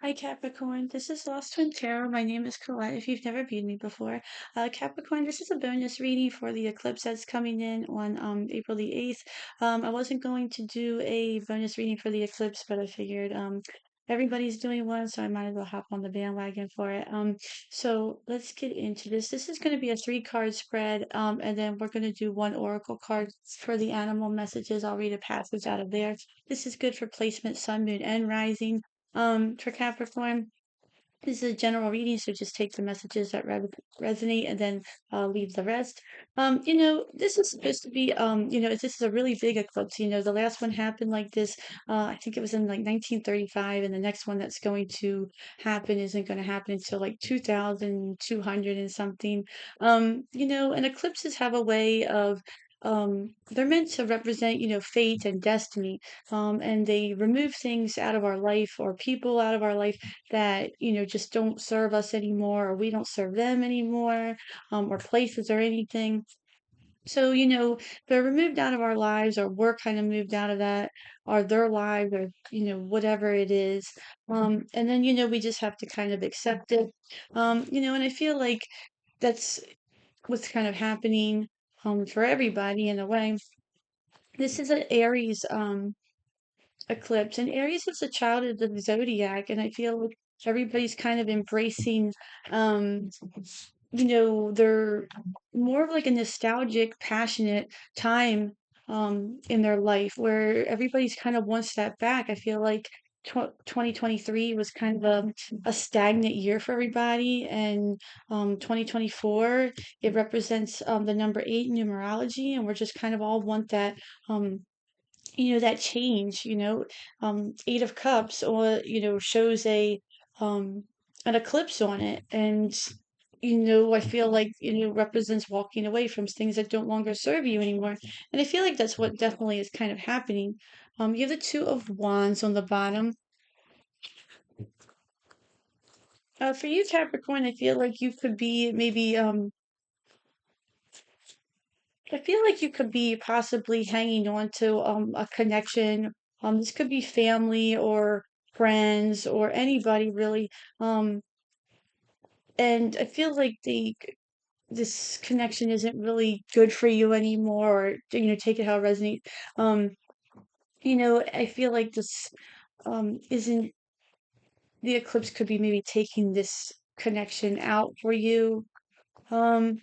Hi Capricorn, this is Lost Twin Tarot. My name is Colette if you've never viewed me before. Capricorn, this is a bonus reading for the eclipse that's coming in on April the 8th. I wasn't going to do a bonus reading for the eclipse, but I figured everybody's doing one, so I might as well hop on the bandwagon for it. So let's get into this. This is going to be a three-card spread, and then we're going to do one oracle card for the animal messages. I'll read a passage out of there. This is good for placement, sun, moon, and rising. For Capricorn, this is a general reading, so just take the messages that resonate and then leave the rest. This is supposed to be, this is a really big eclipse. The last one happened like this. I think it was in like 1935, and the next one that's going to happen isn't going to happen until like 2200 and something. And eclipses have a way of they're meant to represent, fate and destiny. And they remove things out of our life or people out of our life that just don't serve us anymore, or we don't serve them anymore, or places or anything. So they're removed out of our lives, or we're kind of moved out of that, or their lives, or whatever it is. And then we just have to kind of accept it. And I feel like that's what's kind of happening for everybody in a way. This is an Aries eclipse, and Aries is a child of the zodiac, and I feel like everybody's kind of embracing, um, they're more of like a nostalgic, passionate time in their life where everybody's kind of one step back. I feel like 2023 was kind of a stagnant year for everybody, and 2024 it represents the number eight in numerology, and we're just kind of all want that that change, Eight of Cups, or, shows um, an eclipse on it. And, I feel like, represents walking away from things that don't longer serve you anymore. And I feel like that's what definitely is kind of happening. You have the Two of Wands on the bottom. For you, Capricorn, I feel like you could be maybe, I feel like you could be possibly hanging on to a connection. This could be family or friends or anybody really. Um, and I feel like this connection isn't really good for you anymore, or take it how it resonates. Um, I feel like this isn't the eclipse could be maybe taking this connection out for you. Um,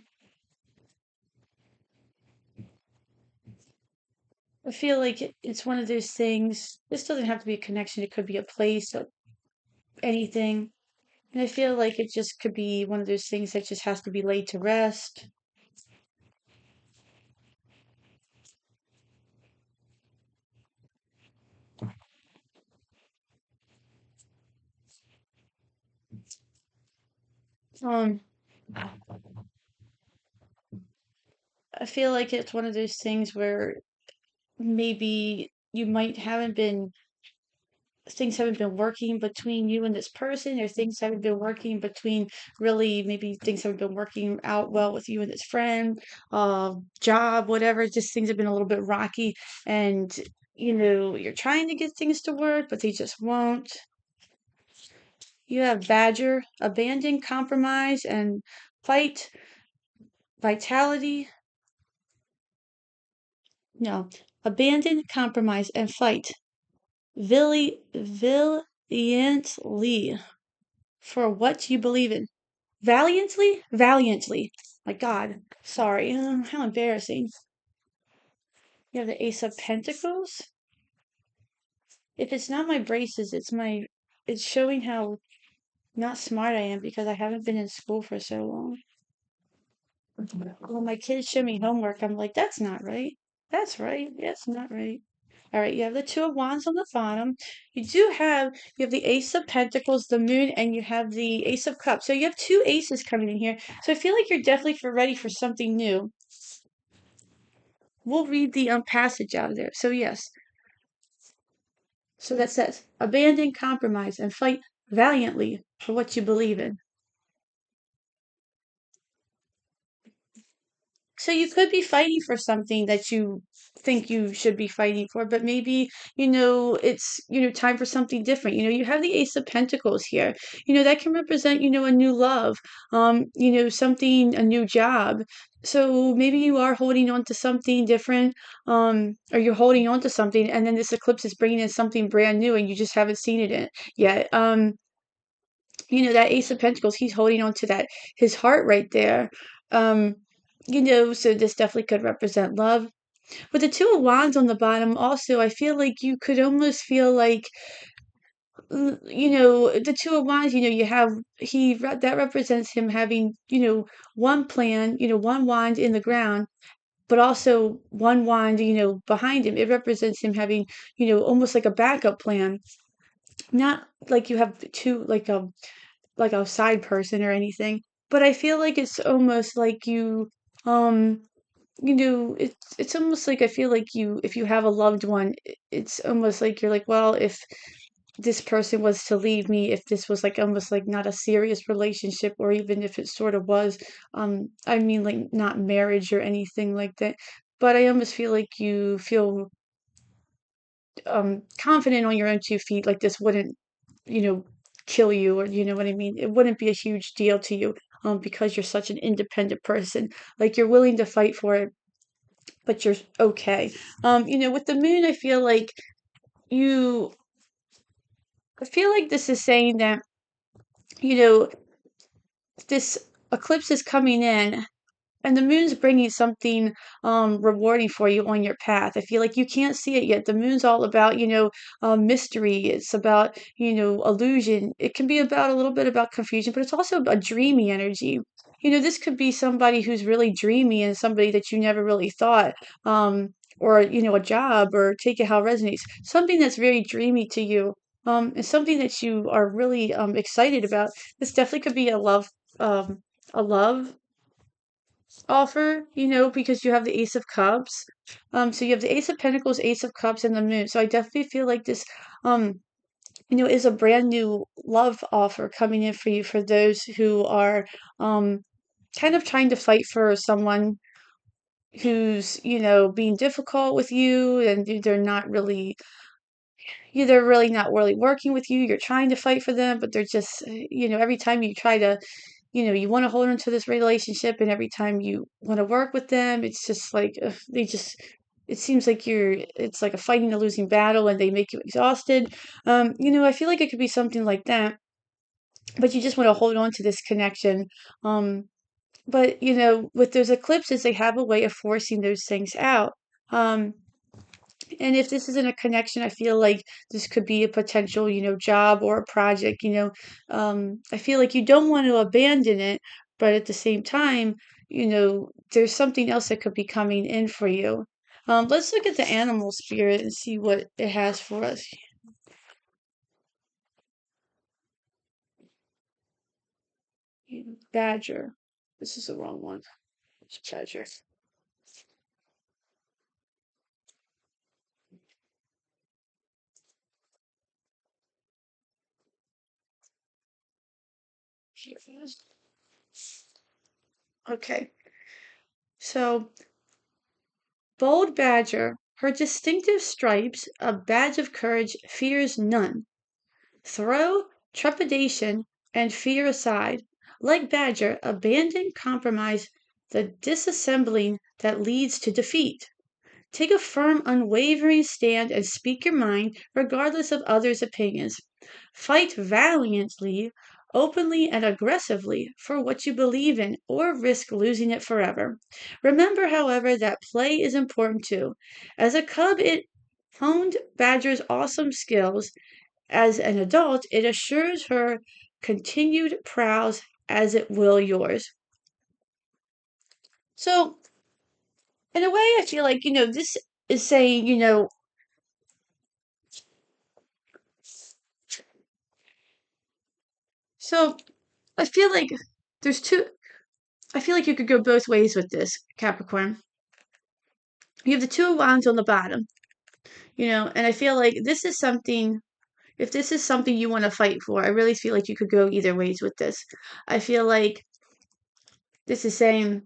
I feel like it's one of those things. This doesn't have to be a connection. It could be a place, anything. And I feel like it just could be one of those things that just has to be laid to rest. Um, I feel like it's one of those things where maybe you might haven't been things haven't been working between you and this person, or things haven't been working between really maybe things haven't been working out well with you and this friend, job, whatever. Just things have been a little bit rocky, and you're trying to get things to work, but they just won't. You have Badger, abandon, compromise, and fight, vitality. No, abandon, compromise, and fight valiantly for what you believe in. Valiantly? Valiantly. My God. Sorry. How embarrassing. You have the Ace of Pentacles. If it's not my braces, it's showing how not smart I am because I haven't been in school for so long. When my kids show me homework, I'm like, that's not right. That's right. That's not right. All right, you have the Two of Wands on the bottom. You have the Ace of Pentacles, the Moon, and you have the Ace of Cups. So you have two aces coming in here. So I feel like you're definitely ready for something new. We'll read the passage out of there. So yes. So that says, abandon compromise and fight valiantly for what you believe in. So you could be fighting for something that you think you should be fighting for, but maybe, it's, time for something different. You have the Ace of Pentacles here. That can represent, a new love, something, a new job. So maybe you are holding on to something different, or you're holding on to something, and then this eclipse is bringing in something brand new, and you just haven't seen it yet. That Ace of Pentacles, he's holding on to that, his heart right there. Um, so this definitely could represent love. With the Two of Wands on the bottom, also, I feel like you could almost feel like, the Two of Wands, that represents him having, one plan, one wand in the ground, but also one wand, behind him. It represents him having, almost like a backup plan. Not like you have two, like a side person or anything, but I feel like it's almost like um it's almost like I feel like if you have a loved one, it's almost like you're like, well, if this person was to leave me, if this was like almost like not a serious relationship, or even if it sort of was, I mean, like, not marriage or anything like that, but I almost feel like you feel confident on your own 2 feet, like this wouldn't, you know, kill you, or you know what I mean? It wouldn't be a huge deal to you, because you're such an independent person. Like, you're willing to fight for it, but you're okay. With the moon, you I feel like this is saying that, you know, this eclipse is coming in, and the moon's bringing something rewarding for you on your path. I feel like you can't see it yet. The moon's all about, mystery. It's about, illusion. It can be about a little bit about confusion, but it's also a dreamy energy. This could be somebody who's really dreamy, and somebody that you never really thought, or, a job, or take it how it resonates. Something that's very dreamy to you, is something that you are really excited about. This definitely could be um, a love offer, because you have the Ace of Cups. So you have the Ace of Pentacles, Ace of Cups, and the Moon. So I definitely feel like this, is a brand new love offer coming in for you, for those who are, kind of trying to fight for someone who's, being difficult with you, and they're really not really working with you. You're trying to fight for them, but they're just, every time you try to, you want to hold on to this relationship, and every time you want to work with them, it's just like, ugh, it seems like it's like a fighting a losing battle, and they make you exhausted. I feel like it could be something like that, but you just want to hold on to this connection. Um, but, with those eclipses, they have a way of forcing those things out. Um, and if this isn't a connection, I feel like this could be a potential, job or a project, I feel like you don't want to abandon it, but at the same time, there's something else that could be coming in for you. Let's look at the animal spirit and see what it has for us. Badger. This is the wrong one. It's badger. Okay. So, bold badger, her distinctive stripes, a badge of courage, fears none. Throw trepidation and fear aside. Like Badger, abandon compromise, the disassembling that leads to defeat. Take a firm, unwavering stand and speak your mind, regardless of others' opinions. Fight valiantly, openly, and aggressively for what you believe in, or risk losing it forever. Remember, however, that play is important too. As a cub, it honed Badger's awesome skills. As an adult, it assures her continued prowess as it will yours. So, in a way, I feel like, this is saying, so I feel like there's two, I feel like you could go both ways with this, Capricorn. You have the Two of Wands on the bottom, and I feel like this is something, if this is something you want to fight for, I really feel like you could go either ways with this. I feel like this is saying,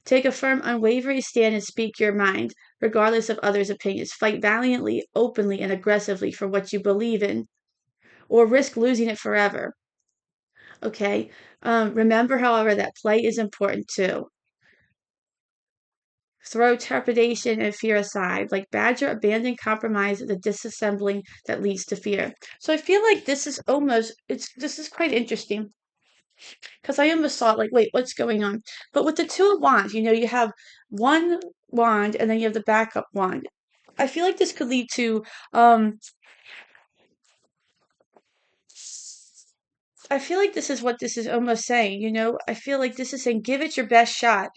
Take a firm, unwavering stand and speak your mind, regardless of others' opinions. Fight valiantly, openly, and aggressively for what you believe in, or risk losing it forever. Okay. Remember, however, that play is important too. Throw trepidation and fear aside. Like Badger, abandon compromise, the disassembling that leads to fear. So I feel like this is almost this is quite interesting because I almost thought like, wait, what's going on? But with the two of wands, you have one wand and then you have the backup wand. I feel like this could lead to um I feel like this is what this is almost saying. I feel like this is saying give it your best shot.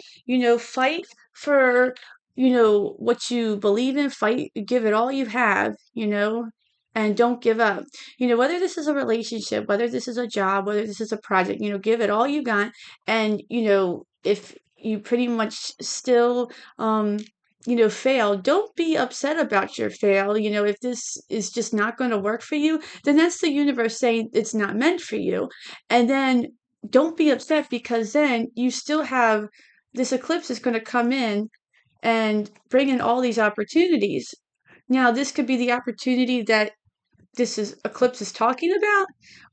Fight for, what you believe in, fight, give it all you have, and don't give up. Whether this is a relationship, whether this is a job, whether this is a project, give it all you got. And, if you pretty much still, fail, don't be upset about your fail. If this is just not going to work for you, then that's the universe saying it's not meant for you. And then don't be upset because then you still have this eclipse is going to come in and bring in all these opportunities. Now, this could be the opportunity that this is eclipse is talking about,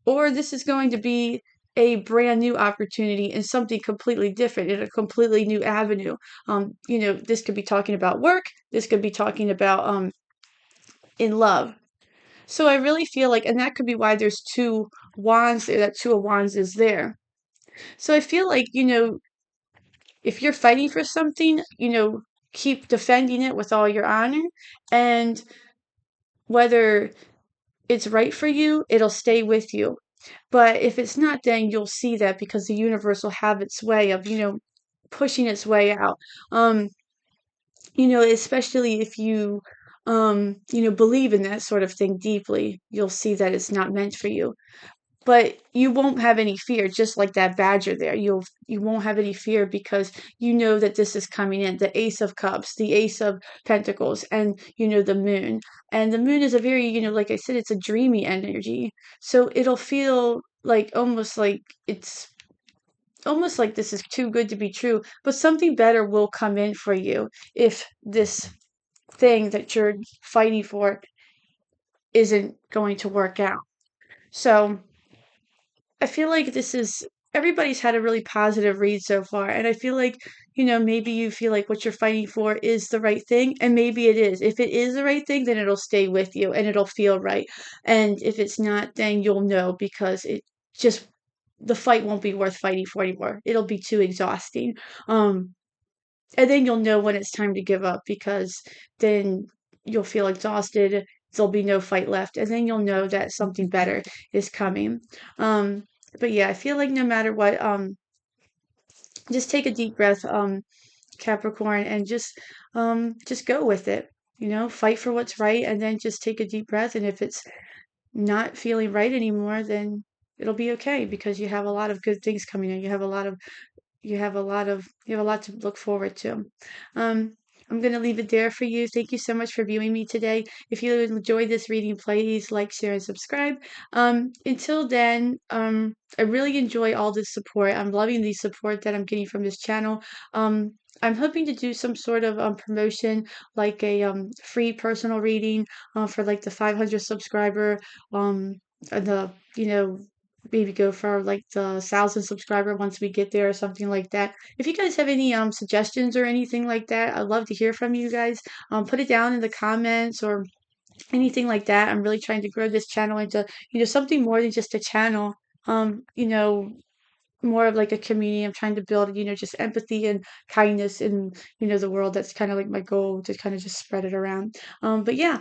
or this is going to be a brand new opportunity and something completely different in a completely new avenue. This could be talking about work. This could be talking about in love. So I really feel like, and that could be why there's two wands there. That two of wands is there. So I feel like if you're fighting for something, keep defending it with all your honor, and whether it's right for you, it'll stay with you. But if it's not, then you'll see that because the universe will have its way of, pushing its way out. Um, especially if you, believe in that sort of thing deeply, you'll see that it's not meant for you. But you won't have any fear, just like that badger there. You won't have any fear because you know that this is coming in. The Ace of Cups, the Ace of Pentacles, and the moon. And the moon is a very, like I said, it's a dreamy energy. So it'll feel like almost like this is too good to be true, but something better will come in for you if this thing that you're fighting for isn't going to work out. So I feel like this is everybody's had a really positive read so far, and I feel like, maybe you feel like what you're fighting for is the right thing, and maybe it is. If it is the right thing, then it'll stay with you and it'll feel right. And if it's not, then you'll know because just the fight won't be worth fighting for anymore. It'll be too exhausting. And then you'll know when it's time to give up because then you'll feel exhausted. There'll be no fight left, and then you'll know that something better is coming. But yeah, I feel like no matter what, just take a deep breath, Capricorn, and just go with it. Fight for what's right, and then just take a deep breath. And if it's not feeling right anymore, then it'll be okay because you have a lot of good things coming in. You have a lot to look forward to. Um, I'm going to leave it there for you. Thank you so much for viewing me today. If you enjoyed this reading, please like, share, and subscribe. Until then, I really enjoy all this support. I'm loving the support that I'm getting from this channel. I'm hoping to do some sort of promotion, like a free personal reading for like the 500 subscriber, and the maybe go for like the 1,000 subscriber once we get there or something like that. If you guys have any suggestions or anything like that, I'd love to hear from you guys. Put it down in the comments or anything like that. I'm really trying to grow this channel into something more than just a channel. More of like a community. I'm trying to build just empathy and kindness in the world. That's kind of like my goal, to kind of just spread it around. But yeah,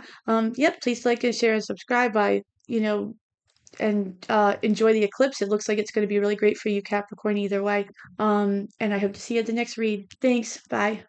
yep, please like and share and subscribe. You know and enjoy the eclipse. It looks like it's going to be really great for you, Capricorn, either way. And I hope to see you at the next read. Thanks. Bye.